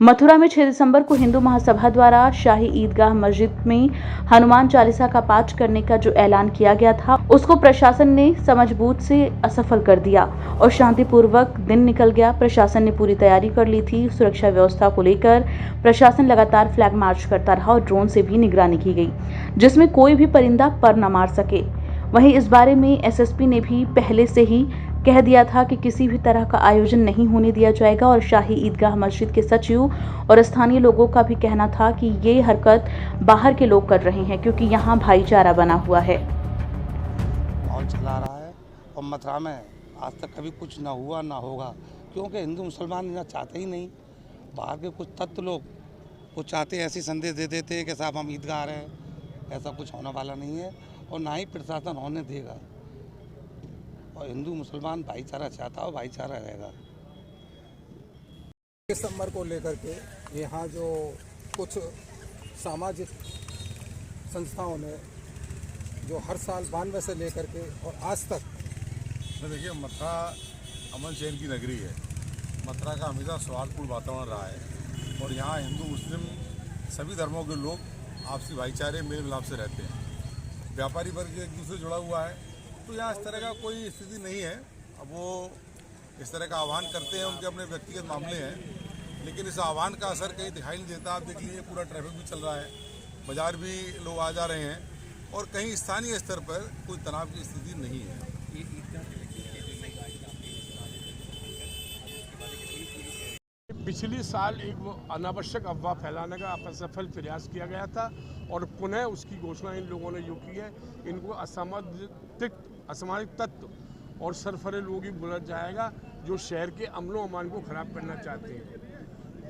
मथुरा में 6 दिसंबर को हिंदू महासभा द्वारा शाही ईदगाह मस्जिद में हनुमान चालीसा का पाठ करने का जो ऐलान किया गया था, उसको प्रशासन ने समझबूझ से असफल कर दिया और शांतिपूर्वक दिन निकल गया। प्रशासन ने पूरी तैयारी कर ली थी। सुरक्षा व्यवस्था को लेकर प्रशासन लगातार फ्लैग मार्च करता रहा और ड्रोन से भी निगरानी की गई, जिसमें कोई भी परिंदा पर न मार सके। वहीं इस बारे में एसएसपी ने भी पहले से ही कह दिया था कि किसी भी तरह का आयोजन नहीं होने दिया जाएगा और शाही ईदगाह मस्जिद के सचिव और स्थानीय लोगों का भी कहना था कि ये हरकत बाहर के लोग कर रहे हैं क्योंकि यहाँ भाईचारा बना हुआ है और चला रहा है। और मथुरा में आज तक कभी कुछ ना हुआ ना होगा, क्योंकि हिंदू मुसलमान ना चाहते ही नहीं। बाहर के कुछ तत्व लोग वो चाहते ऐसी संदेश दे देते हैं कि साहब हम ईदगाह आ रहे हैं, ऐसा कुछ होने वाला नहीं है और ना ही प्रशासन होने देगा। और हिंदू मुसलमान भाईचारा चाहता है और भाईचारा रहेगा। दिसंबर को लेकर के यहाँ जो कुछ सामाजिक संस्थाओं ने जो हर साल 92 से लेकर के और आज तक देखिए, मथुरा अमन चैन की नगरी है। मथुरा का हमेशा सौहार्दपूर्ण वातावरण रहा है और यहाँ हिंदू मुस्लिम सभी धर्मों के लोग आपसी भाईचारे मेल मिलाप से रहते हैं। व्यापारी वर्ग एक दूसरे जुड़ा हुआ है, तो यहाँ इस तरह का कोई स्थिति नहीं है। अब वो इस तरह का आह्वान करते हैं, उनके अपने व्यक्तिगत मामले हैं, लेकिन इस आह्वान का असर कहीं दिखाई नहीं देता। आप देख लीजिए, पूरा ट्रैफिक भी चल रहा है, बाजार भी लोग आ जा रहे हैं और कहीं स्थानीय स्तर पर कोई तनाव की स्थिति नहीं है। पिछले साल एक अनावश्यक अफवाह फैलाने का असफल प्रयास किया गया था और पुनः उसकी घोषणा इन लोगों ने जो की है, इनको असामाजिक तत्व और सरफरे लोग ही बोला जाएगा जो शहर के अमनो अमान को खराब करना चाहते हैं।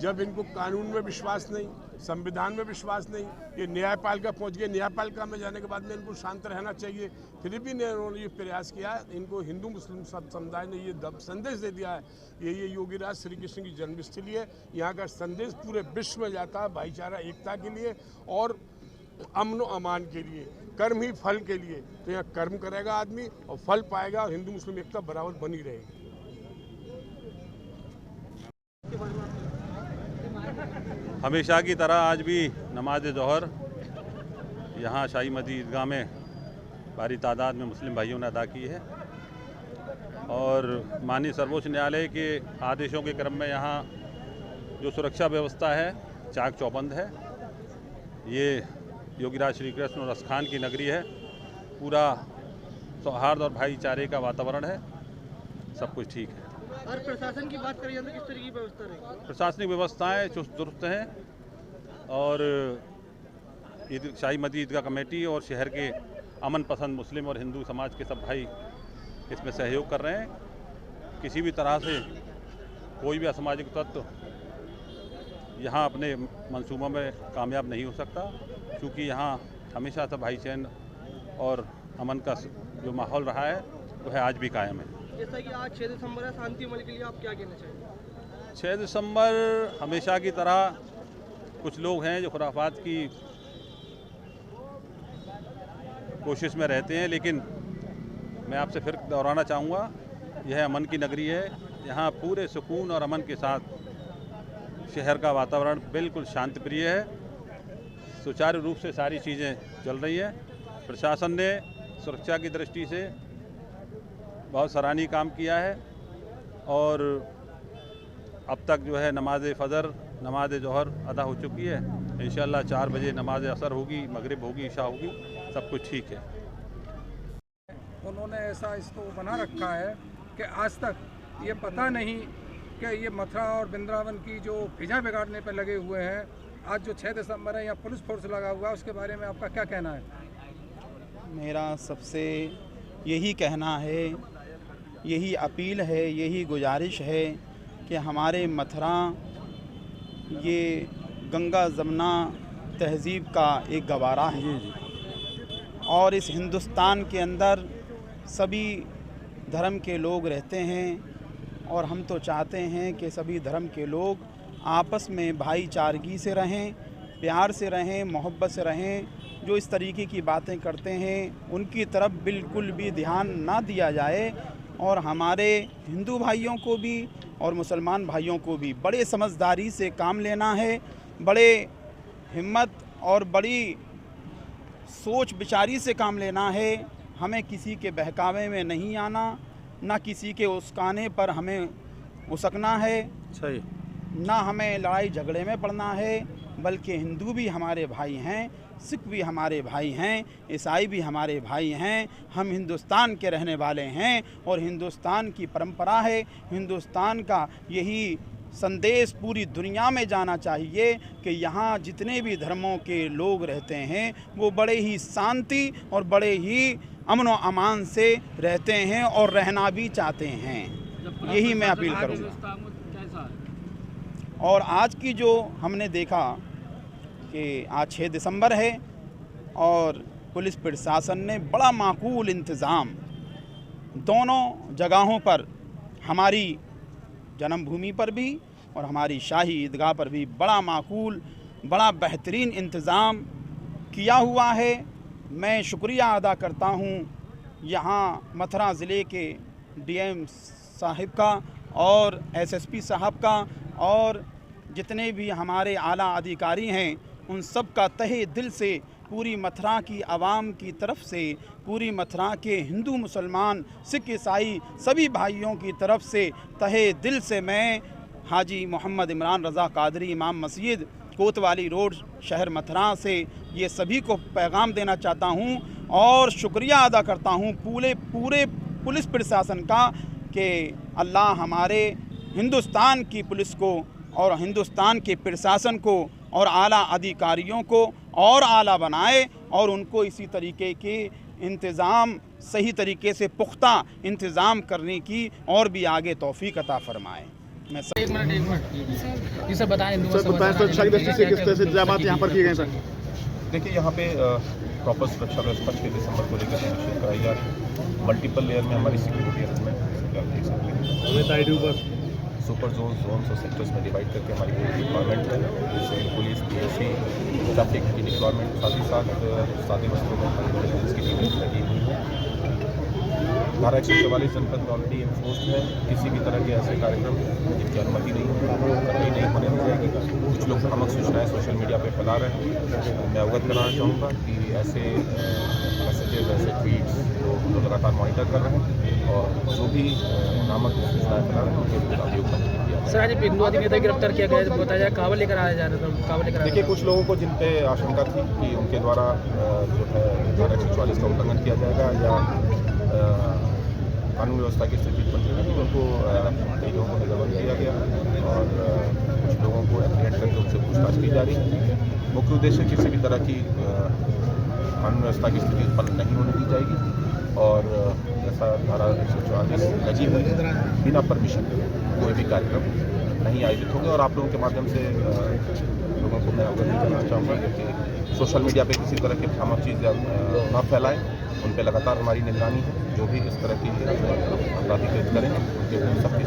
जब इनको कानून में विश्वास नहीं, संविधान में विश्वास नहीं, ये न्यायपालिका पहुंच गए, न्यायपालिका में जाने के बाद में इनको शांत रहना चाहिए, फिर भी इन्होंने ये प्रयास किया। इनको हिंदू मुस्लिम सब समुदाय ने ये संदेश दे दिया है ये योगीराज श्री कृष्ण की जन्मस्थली है। यहाँ का संदेश पूरे विश्व में जाता है, भाईचारा एकता के लिए और अमन अमान के लिए, कर्म ही फल के लिए। तो यहाँ कर्म करेगा आदमी और फल पाएगा और हिंदू मुस्लिम एकता बराबर बनी रहेगी। हमेशा की तरह आज भी नमाज जोहर यहाँ शाही मस्जिद ईदगाह में भारी तादाद में मुस्लिम भाइयों ने अदा की है और माननीय सर्वोच्च न्यायालय के आदेशों के क्रम में यहाँ जो सुरक्षा व्यवस्था है चाक चौबंद है। ये योगीराज श्री कृष्ण और रसखान की नगरी है, पूरा सौहार्द और भाईचारे का वातावरण है, सब कुछ ठीक है। और प्रशासन की बात करें तो किस तरह की व्यवस्था रहेगी? प्रशासनिक व्यवस्थाएं चुस्त दुरुस्त हैं और शाही मस्जिद ईदगाह कमेटी और शहर के अमन पसंद मुस्लिम और हिंदू समाज के सब भाई इसमें सहयोग कर रहे हैं। किसी भी तरह से कोई भी असामाजिक तत्व यहाँ अपने मंसूबों में कामयाब नहीं हो सकता, क्योंकि यहाँ हमेशा से भाईचारा और अमन का जो माहौल रहा है वह आज भी कायम है। जैसा कि आज 6 दिसंबर है, शांति अमन के लिए आप क्या कहना चाहेंगे? 6 दिसंबर हमेशा की तरह कुछ लोग हैं जो खुराफात की कोशिश में रहते हैं, लेकिन मैं आपसे फिर दोहराना चाहूँगा, यह अमन की नगरी है। यहाँ पूरे सुकून और अमन के साथ शहर का वातावरण बिल्कुल शांतिप्रिय है, सुचारू रूप से सारी चीज़ें चल रही हैं। प्रशासन ने सुरक्षा की दृष्टि से बहुत सराहनीय काम किया है और अब तक जो है नमाज फ़जर, नमाज जोहर अदा हो चुकी है। इंशाअल्लाह 4 बजे नमाज असर होगी, मगरिब होगी, इशा होगी, सब कुछ ठीक है। उन्होंने ऐसा इसको बना रखा है कि आज तक ये पता नहीं कि ये मथुरा और वृंदावन की जो फिजा बिगाड़ने पर लगे हुए हैं। आज जो 6 दिसंबर है यहाँ पुलिस फोर्स लगा हुआ है, उसके बारे में आपका क्या कहना है? मेरा सबसे यही कहना है, यही अपील है, यही गुजारिश है कि हमारे मथुरा ये गंगा जमुना तहज़ीब का एक गवारा है और इस हिंदुस्तान के अंदर सभी धर्म के लोग रहते हैं और हम तो चाहते हैं कि सभी धर्म के लोग आपस में भाईचारगी से रहें, प्यार से रहें, मोहब्बत से रहें। जो इस तरीके की बातें करते हैं उनकी तरफ बिल्कुल भी ध्यान ना दिया जाए और हमारे हिंदू भाइयों को भी और मुसलमान भाइयों को भी बड़े समझदारी से काम लेना है, बड़े हिम्मत और बड़ी सोच विचारी से काम लेना है। हमें किसी के बहकावे में नहीं आना, ना किसी के उस्काने पर हमें उसकना है, सही, ना हमें लड़ाई झगड़े में पड़ना है, बल्कि हिंदू भी हमारे भाई हैं, सिख भी हमारे भाई हैं, ईसाई भी हमारे भाई हैं। हम हिंदुस्तान के रहने वाले हैं और हिंदुस्तान की परंपरा है, हिंदुस्तान का यही संदेश पूरी दुनिया में जाना चाहिए कि यहाँ जितने भी धर्मों के लोग रहते हैं वो बड़े ही शांति और बड़े ही अमन व अमान से रहते हैं और रहना भी चाहते हैं। यही मैं अपील करूँगा। और आज की जो हमने देखा कि आज 6 दिसंबर है और पुलिस प्रशासन ने बड़ा माकूल इंतज़ाम दोनों जगहों पर, हमारी जन्मभूमि पर भी और हमारी शाही ईदगाह पर भी बड़ा माकूल, बड़ा बेहतरीन इंतज़ाम किया हुआ है। मैं शुक्रिया अदा करता हूँ यहाँ मथुरा ज़िले के डीएम साहिब का और एसएसपी साहब का और जितने भी हमारे आला अधिकारी हैं उन सब का तहे दिल से पूरी मथुरा की आवाम की तरफ से, पूरी मथुरा के हिंदू मुसलमान सिख ईसाई सभी भाइयों की तरफ से तहे दिल से मैं हाजी मोहम्मद इमरान रज़ा कादरी इमाम मस्जिद कोतवाली रोड शहर मथुरा से ये सभी को पैगाम देना चाहता हूँ और शुक्रिया अदा करता हूँ पूरे पुलिस प्रशासन का कि अल्लाह हमारे हिंदुस्तान की पुलिस को और हिंदुस्तान के प्रशासन को और आला अधिकारियों को और आला बनाए और उनको इसी तरीके के इंतज़ाम सही तरीके से पुख्ता इंतज़ाम करने की और भी आगे तौफीक अता फरमाए। मैं एक मिनट जी सर बताएं सर शाही दस्ती से किस तरह से इंतजाम यहाँ पर किए गए सर? देखिए यहाँ पे प्रॉपर सुरक्षा व्यवस्था 6 दिसंबर को लेकर सुनिश्चित कराई जा रही है। मल्टीपल लेयर में हमारी सिक्योरिटी अरेंजमेंट सुपर जोन्स और सेक्टर्स में डिवाइड करके हमारी पूरी डिप्लॉयमेंट है। सिविल पुलिस, पीएससी, ट्रैफिक की डिप्लॉयमेंट, साथ ही साथ सादे वस्त्रों में हमारी इंटेलिजेंस की टीमें लगी हुई है। धारा 144 जनपद में ऑलरेडी इन्फोर्स्ड है। किसी भी तरह के ऐसे कार्यक्रम जिनकी अनुमति नहीं होने दी जाएगी। कुछ लोग भ्रामक सूचनाएँ सोशल मीडिया पर फैला रहे हैं। मैं अवगत कराना चाहूँगा कि ऐसे मैसेजेस, ऐसे ट्वीट्स जो लगातार मॉनिटर कर रहे हैं और जो भी भ्रामक सूचनाएँ फैला रहे हैं उनके विरुद्ध अभियोग किया। सर आज हिंदू अधिनेता गिरफ्तार किया गया, बताया जाए कावड़ लेकर आया जा रहा था, कावड़ लेकर। देखिए कुछ लोगों को जिन पे आशंका थी कि उनके द्वारा जो है धारा 144 का उल्लंघन किया जाएगा या कानून व्यवस्था की स्थिति उत्पन्न करेगी, उनको कई लोगों को निलंबन किया गया और कुछ लोगों को एप्रीहेंड करके उनसे पूछताछ की जा रही है। मुख्य उद्देश्य किसी भी तरह की कानून व्यवस्था की स्थिति उत्पन्न नहीं होने दी जाएगी और ऐसा धारा 144 लगी हुई बिना परमिशन कोई भी कार्यक्रम नहीं आयोजित होंगे। और आप लोगों के माध्यम से लोगों को मैं अवगत करना चाहूँगा कि सोशल मीडिया पे किसी तरह के भ्रामक चीज़ न फैलाएं। उन पर लगातार हमारी निगरानी है। जो भी इस तरह की आपराधिक करें उनके सबकी